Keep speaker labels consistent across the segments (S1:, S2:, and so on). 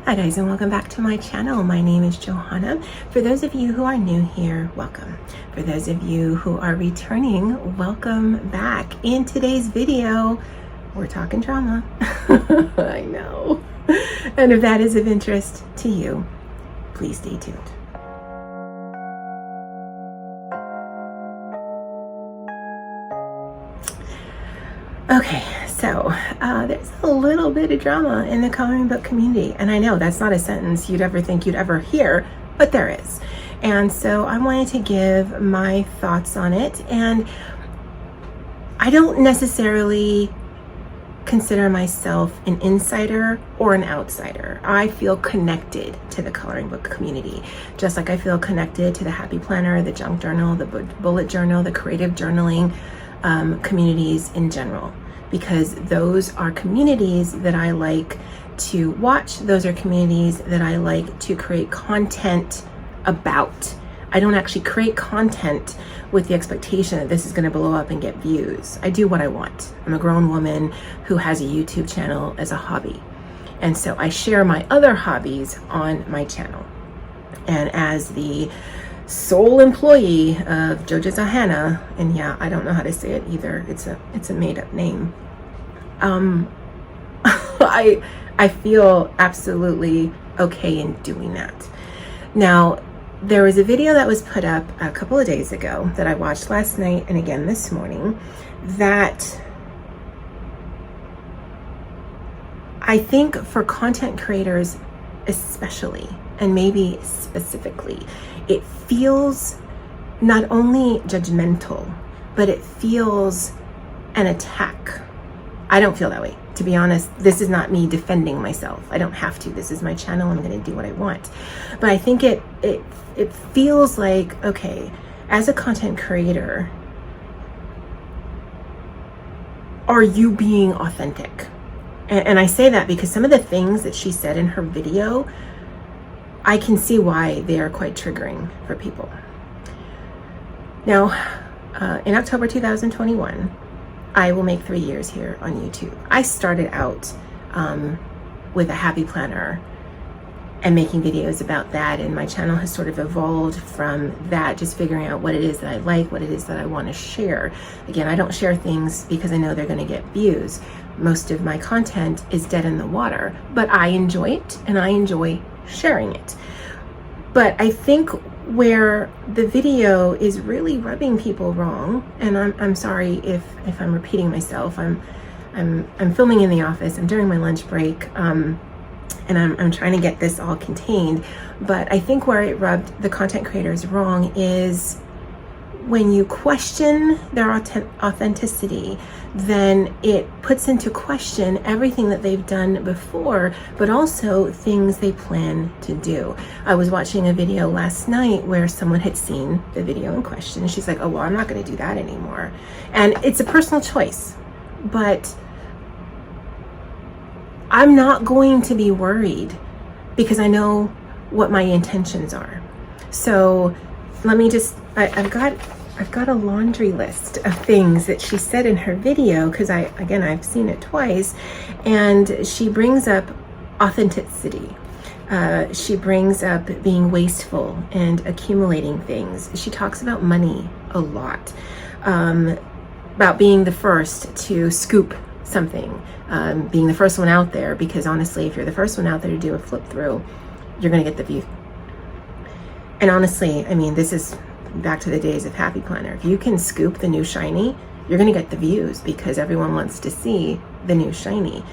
S1: Hi guys, and welcome back to my channel. My name is Johanna. For those of you who are new here, welcome. For those of you who are returning, welcome back. In today's video, we're talking drama. I know. And if that is of interest to you, please stay tuned. Okay, so there's a little bit of drama in the coloring book community, and I know that's not a sentence you'd ever think you'd ever hear, but there is. And so I wanted to give my thoughts on it, and I don't necessarily consider myself an insider or an outsider. I feel connected to the coloring book community, just like I feel connected to the Happy Planner, the Junk Journal, the Bullet Journal, the creative journaling communities in general, because those are communities that I like to watch. Those are communities that I like to create content about. I don't actually create content with the expectation that this is going to blow up and get views. I do what I want. I'm a grown woman who has a YouTube channel as a hobby. And so I share my other hobbies on my channel. And as the sole employee of Jojo Zahana, and yeah, I don't know how to say it either. It's a made-up name. I feel absolutely okay in doing that. Now, there was a video that was put up a couple of days ago that I watched last night and again this morning that I think for content creators especially, and maybe specifically, it feels not only judgmental, but it feels an attack. I don't feel that way. To be honest, this is not me defending myself. I don't have to. This is my channel. I'm going to do what I want. But I think it feels like, okay, as a content creator, are you being authentic? And I say that because some of the things that she said in her video, I can see why they are quite triggering for people. Now, in October 2021, I will make 3 years here on YouTube. I started out with a Happy Planner and making videos about that, and my channel has sort of evolved from that, just figuring out what it is that I like, what it is that I want to share. Again, I don't share things because I know they're going to get views. Most of my content is dead in the water, but I enjoy it and I enjoy sharing it. But I think where the video is really rubbing people wrong, and I'm sorry if I'm repeating myself. I'm filming in the office. I'm during my lunch break, and I'm trying to get this all contained. But I think where it rubbed the content creators wrong is when you question their authenticity, then it puts into question everything that they've done before, but also things they plan to do. I was watching a video last night where someone had seen the video in question, and she's like, oh, well, I'm not going to do that anymore. And it's a personal choice, but I'm not going to be worried because I know what my intentions are. So let me just, I've got a laundry list of things that she said in her video, because I've seen it twice, and she brings up authenticity. She brings up being wasteful and accumulating things. She talks about money a lot, about being the first to scoop something, being the first one out there, because honestly, if you're the first one out there to do a flip through, you're going to get the view. And honestly, I mean, this is back to the days of Happy Planner. If you can scoop the new shiny, you're going to get the views because everyone wants to see the new shiny.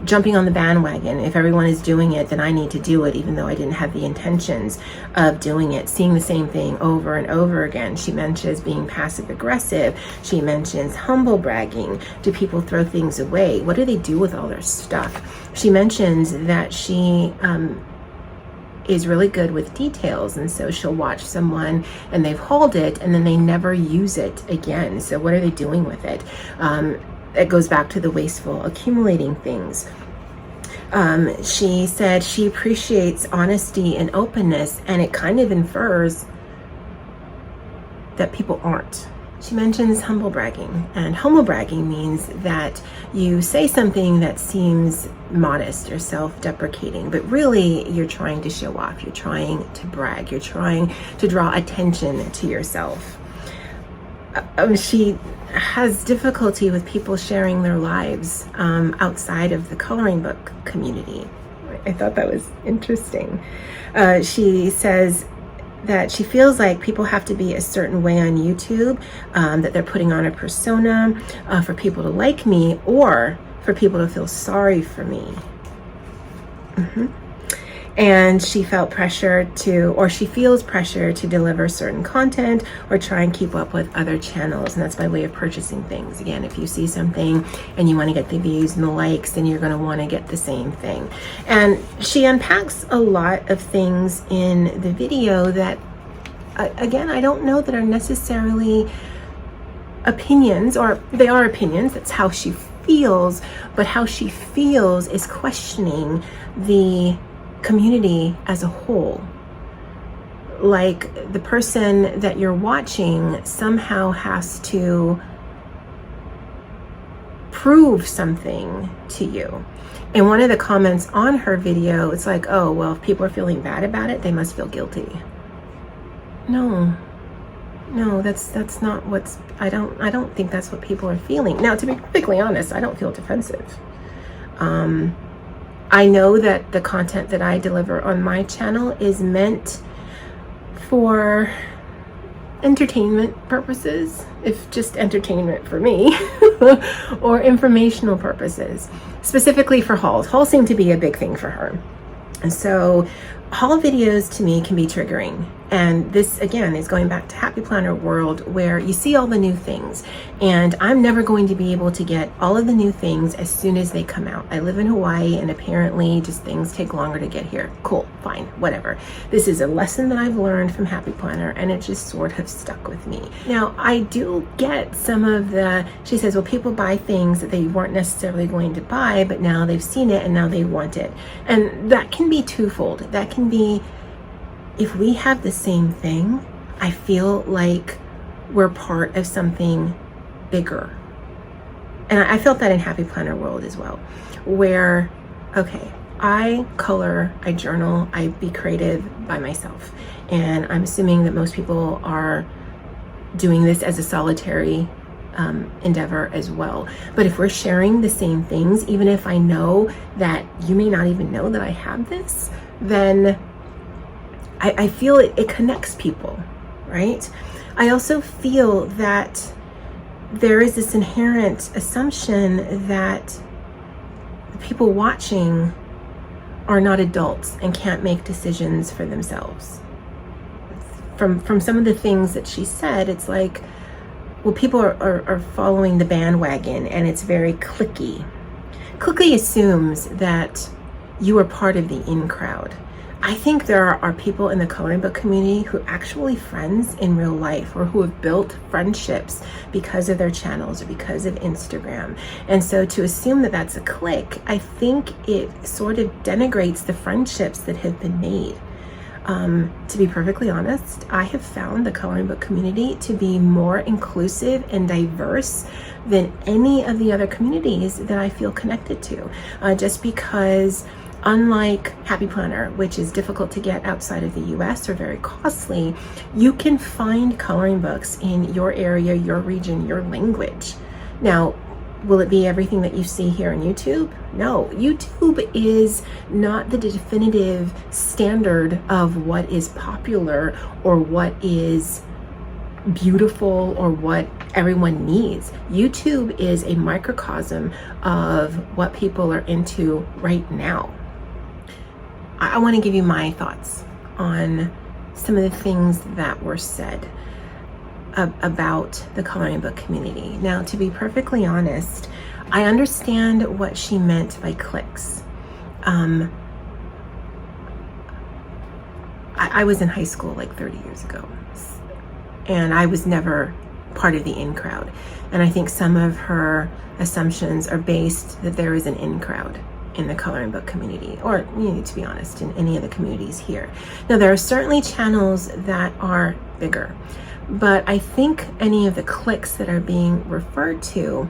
S1: Jumping on the bandwagon. If everyone is doing it, then I need to do it, even though I didn't have the intentions of doing it. Seeing the same thing over and over again. She mentions being passive aggressive. She mentions humble bragging. Do people throw things away? What do they do with all their stuff? She mentions that she is really good with details, and so she'll watch someone and they've hauled it and then they never use it again. So what are they doing with it? It goes back to the wasteful accumulating things. She said she appreciates honesty and openness, and it kind of infers that people aren't. she mentions humble bragging, and humble bragging means that you say something that seems modest or self-deprecating, but really you're trying to show off, you're trying to brag, you're trying to draw attention to yourself. She has difficulty with people sharing their lives outside of the coloring book community. I thought that was interesting. She says that she feels like people have to be a certain way on YouTube, that they're putting on a persona for people to like me or for people to feel sorry for me. And she felt pressure to, or she feels pressure to deliver certain content or try and keep up with other channels. And that's by way of purchasing things. Again, if you see something and you want to get the views and the likes, then you're going to want to get the same thing. And she unpacks a lot of things in the video that, again, I don't know that are necessarily opinions, or they are opinions. That's how she feels. But how she feels is questioning the community as a whole. Like the person that you're watching somehow has to prove something to you. And one of the comments on her video, it's like, oh, well, if people are feeling bad about it, they must feel guilty. No, that's not what's, I don't think that's what people are feeling. Now, to be perfectly honest, I don't feel defensive. I know that the content that I deliver on my channel is meant for entertainment purposes, if just entertainment for me, or informational purposes, specifically for hauls. Hauls seem to be a big thing for her. And so haul videos to me can be triggering. And this, again, is going back to Happy Planner world where you see all the new things. And I'm never going to be able to get all of the new things as soon as they come out. I live in Hawaii and apparently just things take longer to get here. Cool, fine, whatever. This is a lesson that I've learned from Happy Planner and it just sort of stuck with me. Now, I do get some of the, she says, well, people buy things that they weren't necessarily going to buy, but now they've seen it and now they want it. And that can be twofold. That can be, if we have the same thing, I feel like we're part of something bigger. And I felt that in Happy Planner world as well, where, okay, I color, I journal, I be creative by myself. And I'm assuming that most people are doing this as a solitary endeavor as well. But if we're sharing the same things, even if I know that you may not even know that I have this, then I feel it connects people, right? I also feel that there is this inherent assumption that the people watching are not adults and can't make decisions for themselves. From some of the things that she said, it's like, well, people are following the bandwagon and it's very cliquey. Cliquey assumes that you are part of the in crowd. I think there are people in the coloring book community who are actually friends in real life or who have built friendships because of their channels or because of Instagram. And so to assume that that's a clique, I think it sort of denigrates the friendships that have been made. To be perfectly honest, I have found the coloring book community to be more inclusive and diverse than any of the other communities that I feel connected to, just because unlike Happy Planner, which is difficult to get outside of the US or very costly, you can find coloring books in your area, your region, your language. Now, will it be everything that you see here on YouTube? No, YouTube is not the definitive standard of what is popular or what is beautiful or what everyone needs. YouTube is a microcosm of what people are into right now. I want to give you my thoughts on some of the things that were said about the coloring book community. Now, to be perfectly honest, I understand what she meant by cliques. I was in high school like 30 years ago, and I was never part of the in crowd. And I think some of her assumptions are based that there is an in crowd in the coloring book community, or, you know, to be honest, in any of the communities here. Now, there are certainly channels that are bigger, But I think any of the cliques that are being referred to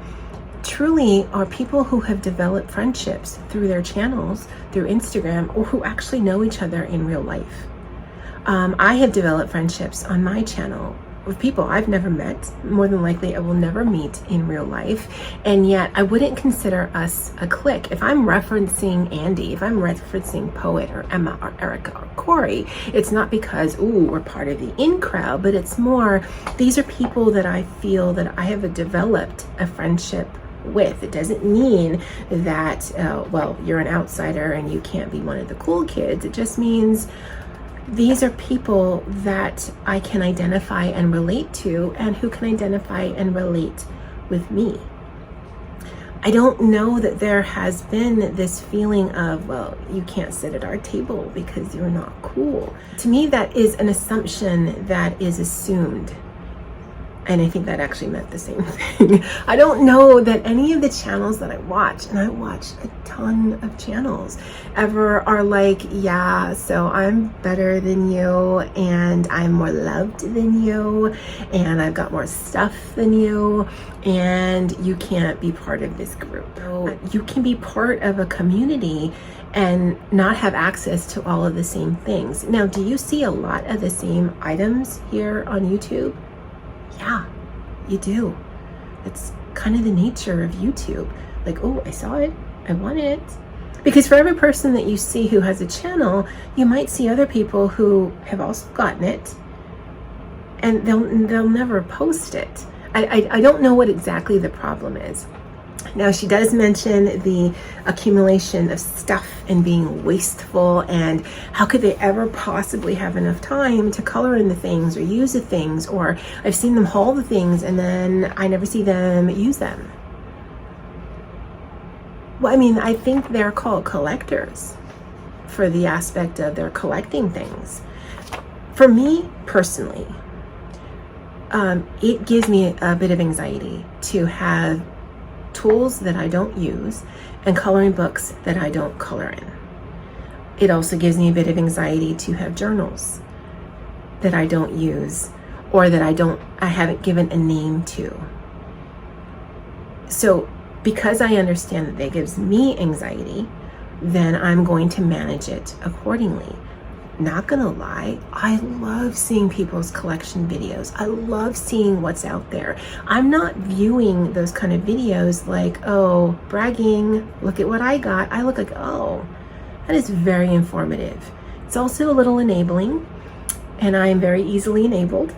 S1: truly are people who have developed friendships through their channels, through Instagram, or who actually know each other in real life. I have developed friendships on my channel with people I've never met. More than likely I will never meet in real life, and yet I wouldn't consider us a clique. If I'm referencing Andy, if I'm referencing Poet or Emma or Erica or Corey, it's not because, ooh, we're part of the in crowd, but it's more, these are people that I feel that I have developed a friendship with. It doesn't mean that, well, you're an outsider and you can't be one of the cool kids. It just means these are people that I can identify and relate to, and who can identify and relate with me. I don't know that there has been this feeling of, well, you can't sit at our table because you're not cool. To me, that is an assumption that is assumed. And I think that actually meant the same thing. I don't know that any of the channels that I watch, and I watch a ton of channels, ever are like, yeah, so I'm better than you, and I'm more loved than you, and I've got more stuff than you, and you can't be part of this group. So you can be part of a community and not have access to all of the same things. Now, do you see a lot of the same items here on YouTube? Yeah, you do. It's kind of the nature of YouTube. Like, oh, I saw it, I want it. Because for every person that you see who has a channel, you might see other people who have also gotten it, and they'll never post it. I don't know what exactly the problem is. Now, she does mention the accumulation of stuff and being wasteful, and how could they ever possibly have enough time to color in the things or use the things, or I've seen them haul the things and then I never see them use them. Well, I mean, I think they're called collectors for the aspect of they're collecting things. For me personally, it gives me a bit of anxiety to have tools that I don't use and coloring books that I don't color in. It also gives me a bit of anxiety to have journals that I don't use, or that I haven't given a name to. So because I understand that gives me anxiety, then I'm going to manage it accordingly. Not gonna lie, I love seeing people's collection videos. I love seeing what's out there. I'm not viewing those kind of videos like, oh, bragging, look at what I got. I look like, oh, that is very informative. It's also a little enabling, and I am very easily enabled.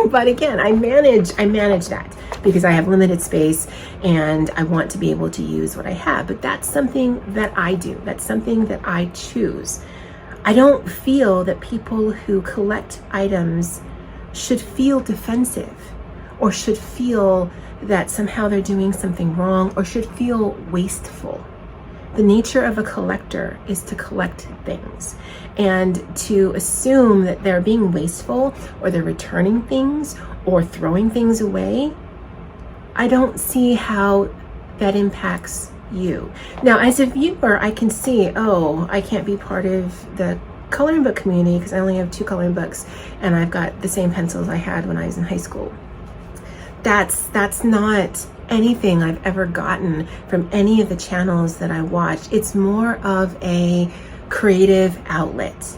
S1: But again, I manage that because I have limited space and I want to be able to use what I have. But that's something that I do. That's something that I choose. I don't feel that people who collect items should feel defensive, or should feel that somehow they're doing something wrong, or should feel wasteful. The nature of a collector is to collect things, and to assume that they're being wasteful, or they're returning things, or throwing things away, I don't see how that impacts you. Now, as a viewer, I can see, oh, I can't be part of the coloring book community because I only have 2 coloring books and I've got the same pencils I had when I was in high school. That's not anything I've ever gotten from any of the channels that I watch. It's more of a creative outlet.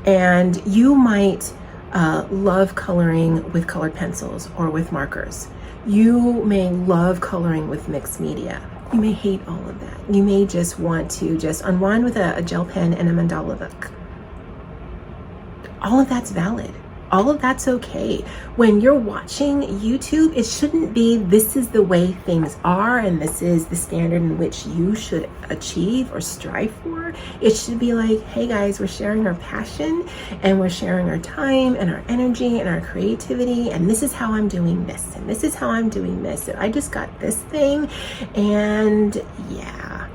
S1: And you might love coloring with colored pencils or with markers. You may love coloring with mixed media. You may hate all of that. You may just want to just unwind with a gel pen and a mandala book. All of that's valid. All of that's okay. When you're watching YouTube, it shouldn't be, this is the way things are and this is the standard in which you should achieve or strive for. It should be like, hey guys, we're sharing our passion and we're sharing our time and our energy and our creativity, and this is how I'm doing this and this is how I'm doing this. And I just got this thing, and yeah.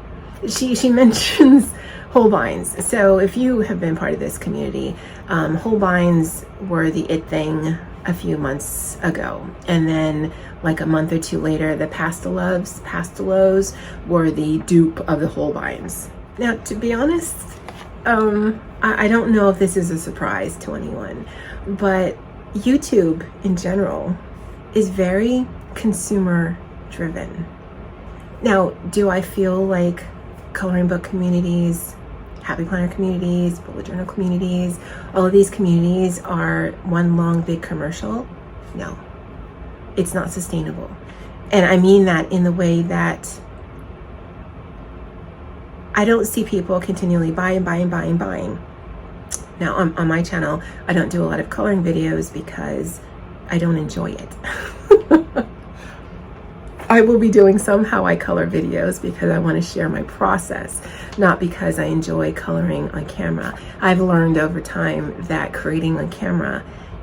S1: She mentions Holbeins. So if you have been part of this community, Holbeins were the it thing a few months ago. And then like a month or 2 later, the Pastelos were the dupe of the Holbeins. Now, to be honest, I don't know if this is a surprise to anyone, but YouTube in general is very consumer driven. Now, do I feel like coloring book communities, happy planner communities, bullet journal communities, all of these communities are one long big commercial? No, it's not sustainable. And I mean that in the way that I don't see people continually buying. Now on my channel, I don't do a lot of coloring videos because I don't enjoy it. I will be doing some how I color videos because I want to share my process, not because I enjoy coloring on camera. I've learned over time that creating on camera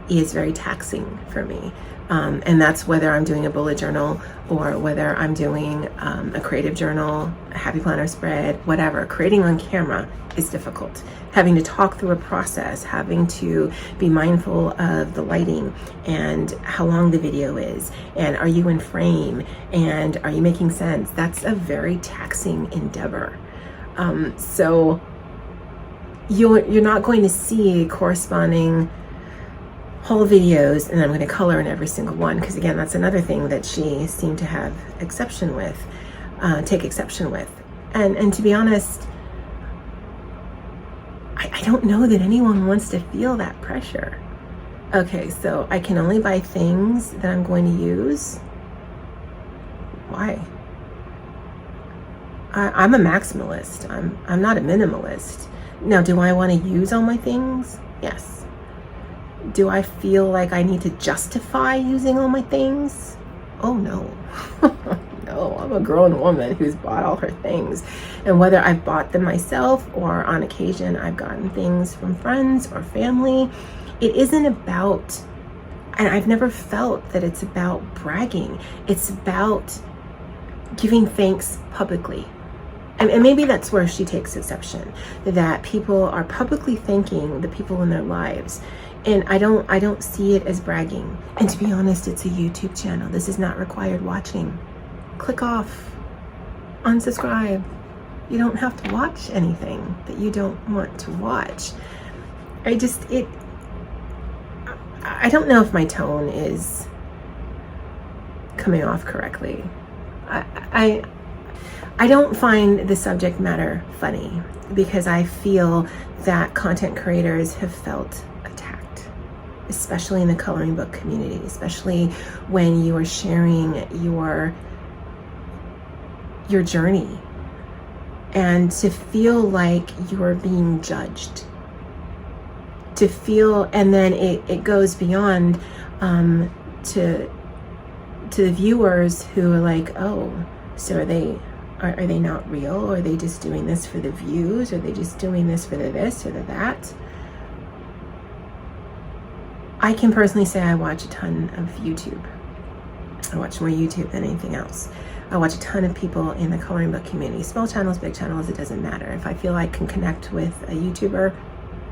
S1: is very taxing for me. And that's whether I'm doing a bullet journal or whether I'm doing a creative journal, a happy planner spread, whatever. Creating on camera is difficult. Having to talk through a process, having to be mindful of the lighting and how long the video is, and are you in frame, and are you making sense? That's a very taxing endeavor. So you're not going to see corresponding whole videos and I'm going to color in every single one, because again, that's another thing that she seemed to have exception with, take exception with. And to be honest, I don't know that anyone wants to feel that pressure. Okay, so I can only buy things that I'm going to use. Why? I'm a maximalist. I'm not a minimalist. Now, do I want to use all my things? Yes. Do I feel like I need to justify using all my things? Oh no. No, I'm a grown woman who's bought all her things. And whether I've bought them myself or on occasion I've gotten things from friends or family, it isn't about, and I've never felt that it's about bragging. It's about giving thanks publicly. And maybe that's where she takes exception, that people are publicly thanking the people in their lives. And I don't see it as bragging. And to be honest, it's a YouTube channel. This is not required watching. Click off, unsubscribe. You don't have to watch anything that you don't want to watch. I don't know if my tone is coming off correctly. I don't find the subject matter funny because I feel that content creators have felt attacked, especially in the coloring book community, especially when you are sharing your journey, and to feel like you are being judged, to feel, and then it goes beyond to the viewers who are like, oh, so are they not real? Or are they just doing this for the views? Are they just doing this for the this or the that? I can personally say I watch a ton of YouTube. I watch more YouTube than anything else. I watch a ton of people in the coloring book community. Small channels, big channels, it doesn't matter. If I feel I can connect with a YouTuber,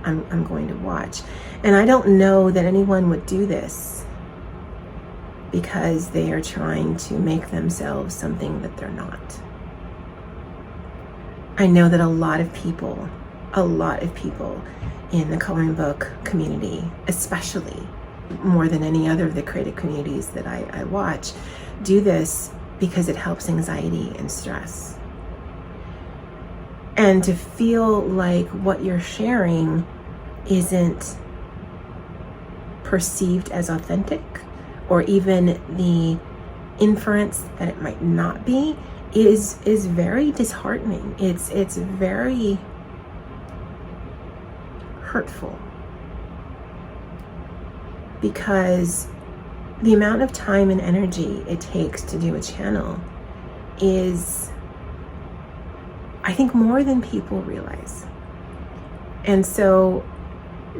S1: I'm going to watch. And I don't know that anyone would do this because they are trying to make themselves something that they're not. I know that a lot of people in the coloring book community, especially more than any other of the creative communities that I watch, do this because it helps anxiety and stress. And to feel like what you're sharing isn't perceived as authentic, or even the inference that it might not be, is very disheartening. It's very hurtful, because the amount of time and energy it takes to do a channel is, I think, more than people realize. And so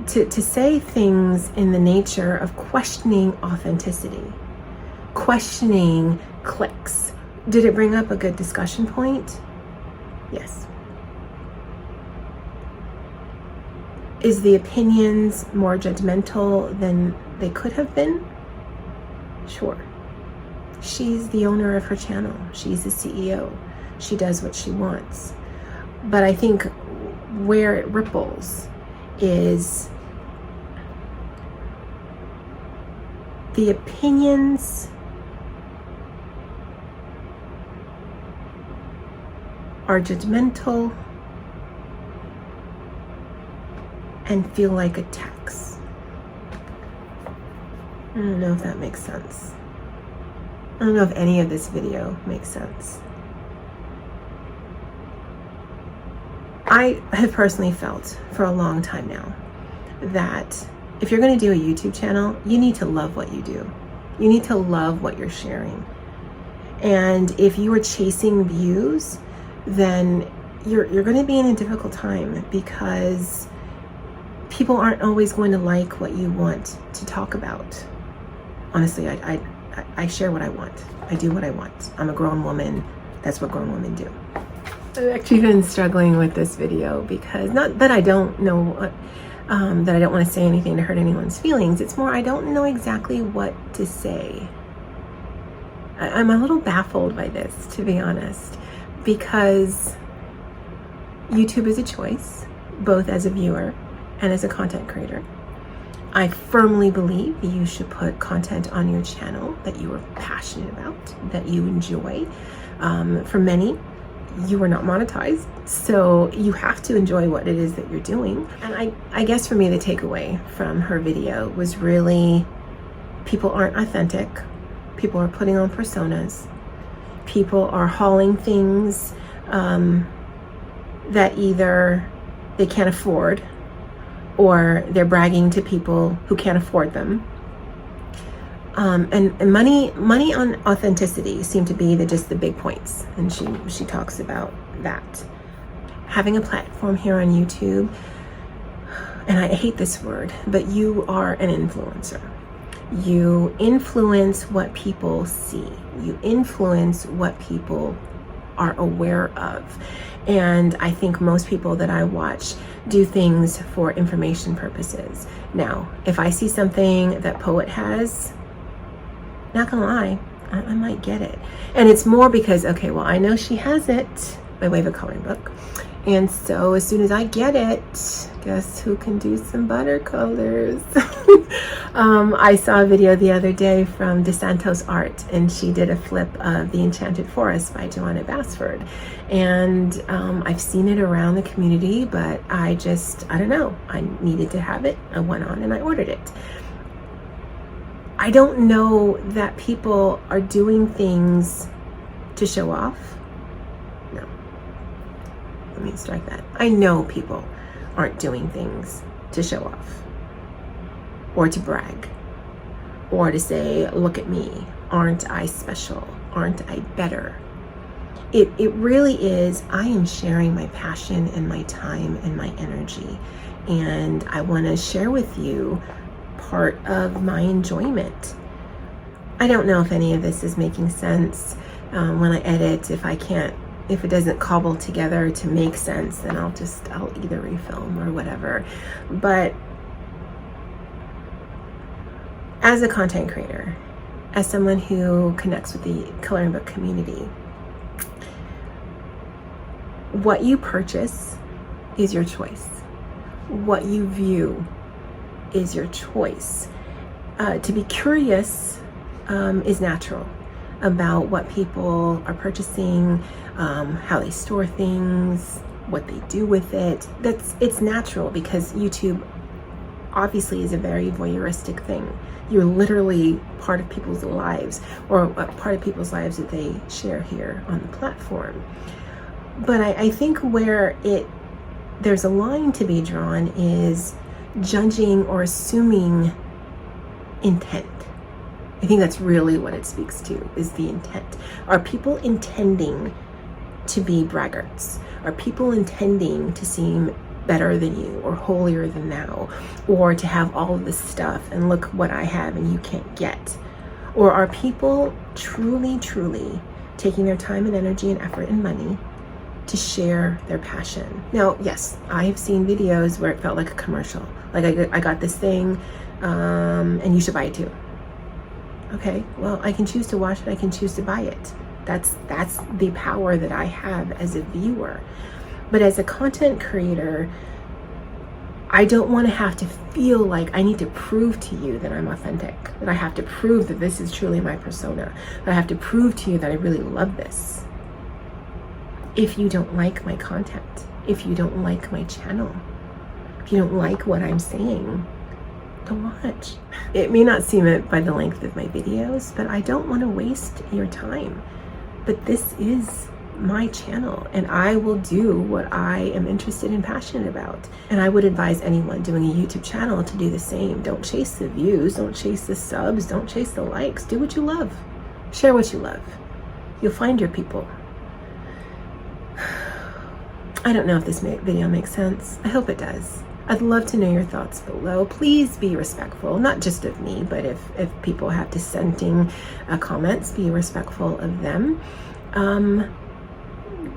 S1: to say things in the nature of questioning authenticity, questioning clicks, did it bring up a good discussion point? Yes. Is the opinions more judgmental than they could have been? Sure. She's the owner of her channel. She's the CEO. She does what she wants. But I think where it ripples is the opinions are judgmental and feel like attacks. I don't know if that makes sense. I don't know if any of this video makes sense. I have personally felt for a long time now that if you're going to do a YouTube channel, you need to love what you do. You need to love what you're sharing. And if you are chasing views, then you're going to be in a difficult time, because people aren't always going to like what you want to talk about. Honestly, I share what I want. I do what I want. I'm a grown woman. That's what grown women do. I've actually been struggling with this video because, not that I don't know, that I don't want to say anything to hurt anyone's feelings. It's more I don't know exactly what to say. I'm a little baffled by this, to be honest, because YouTube is a choice, both as a viewer and as a content creator. I firmly believe you should put content on your channel that you are passionate about, that you enjoy. For many, you are not monetized, so you have to enjoy what it is that you're doing. And I guess for me, the takeaway from her video was really, people aren't authentic. People are putting on personas. People are hauling things that either they can't afford, or they're bragging to people who can't afford them. And money on authenticity seem to be just the big points. And she talks about that. Having a platform here on YouTube, and I hate this word, but you are an influencer. You influence what people see. You influence what people are aware of. And I think most people that I watch do things for information purposes. Now, if I see something that Poet has, not gonna lie, I might get it. And it's more because, okay, well, I know she has it by way of a coloring book. And so as soon as I get it, guess who can do some watercolors? I saw a video the other day from DeSantos Art, and she did a flip of The Enchanted Forest by Joanna Basford. And I've seen it around the community, but I don't know. I needed to have it. I went on and I ordered it. I don't know that people are doing things to show off. No. Let me strike that. I know people aren't doing things to show off, or to brag, or to say, look at me, aren't I special? Aren't I better? It really is, I am sharing my passion and my time and my energy. And I want to share with you part of my enjoyment. I don't know if any of this is making sense when I edit. If it doesn't cobble together to make sense, then I'll either refilm or whatever. But as a content creator, as someone who connects with the coloring book community, what you purchase is your choice. What you view is your choice. To be curious is natural about what people are purchasing, how they store things, what they do with it. It's natural, because YouTube obviously is a very voyeuristic thing. You're literally part of people's lives, or part of people's lives that they share here on the platform. But I think where there's a line to be drawn is judging or assuming intent. I think that's really what it speaks to, is the intent. Are people intending to be braggarts? Are people intending to seem better than you, or holier than thou, or to have all of this stuff and look what I have and you can't get? Or are people truly taking their time and energy and effort and money to share their passion? Now, yes, I have seen videos where it felt like a commercial. Like, I got this thing, and you should buy it too. Okay, well, I can choose to watch it, I can choose to buy it. That's the power that I have as a viewer. But as a content creator, I don't want to have to feel like I need to prove to you that I'm authentic, that I have to prove that this is truly my persona, that I have to prove to you that I really love this. If you don't like my content, if you don't like my channel, if you don't like what I'm saying, don't watch. It may not seem it by the length of my videos, but I don't want to waste your time. But this is my channel, and I will do what I am interested and passionate about. And I would advise anyone doing a YouTube channel to do the same. Don't chase the views, don't chase the subs, don't chase the likes. Do what you love. Share what you love. You'll find your people. I don't know if this video makes sense. I hope it does. I'd love to know your thoughts below. Please be respectful, not just of me, but if people have dissenting comments, be respectful of them.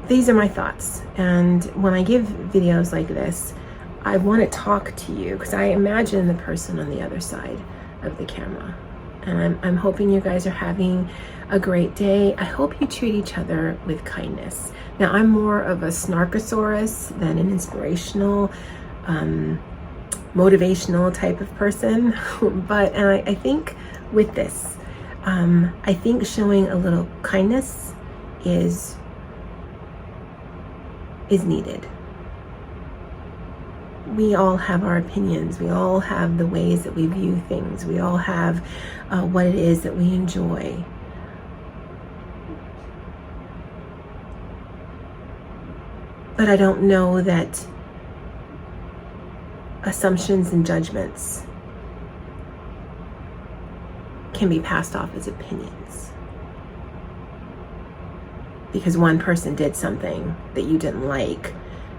S1: These are my thoughts, and when I give videos like this, I want to talk to you because I imagine the person on the other side of the camera, and I'm hoping you guys are having a great day. I hope you treat each other with kindness. Now, I'm more of a snarkosaurus than an inspirational, motivational type of person, but I think with this, I think showing a little kindness is needed. We all have our opinions. We all have the ways that we view things. We all have what it is that we enjoy. But I don't know that assumptions and judgments can be passed off as opinions. Because one person did something that you didn't like,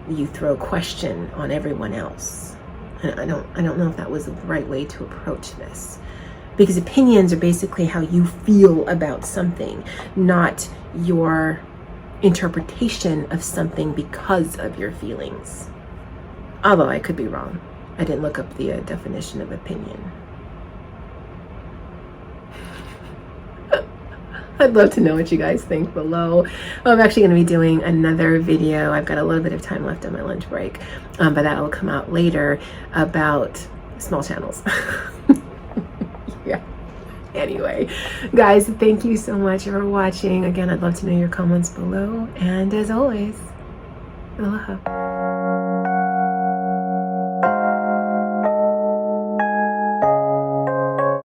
S1: you throw question on everyone else. And I don't know if that was the right way to approach this. Because opinions are basically how you feel about something, not your interpretation of something because of your feelings. Although I could be wrong. I didn't look up the definition of opinion. I'd love to know what you guys think below. I'm actually going to be doing another video. I've got a little bit of time left on my lunch break, but that'll come out later about small channels. Yeah. Anyway, guys, thank you so much for watching. Again, I'd love to know your comments below. And as always, aloha.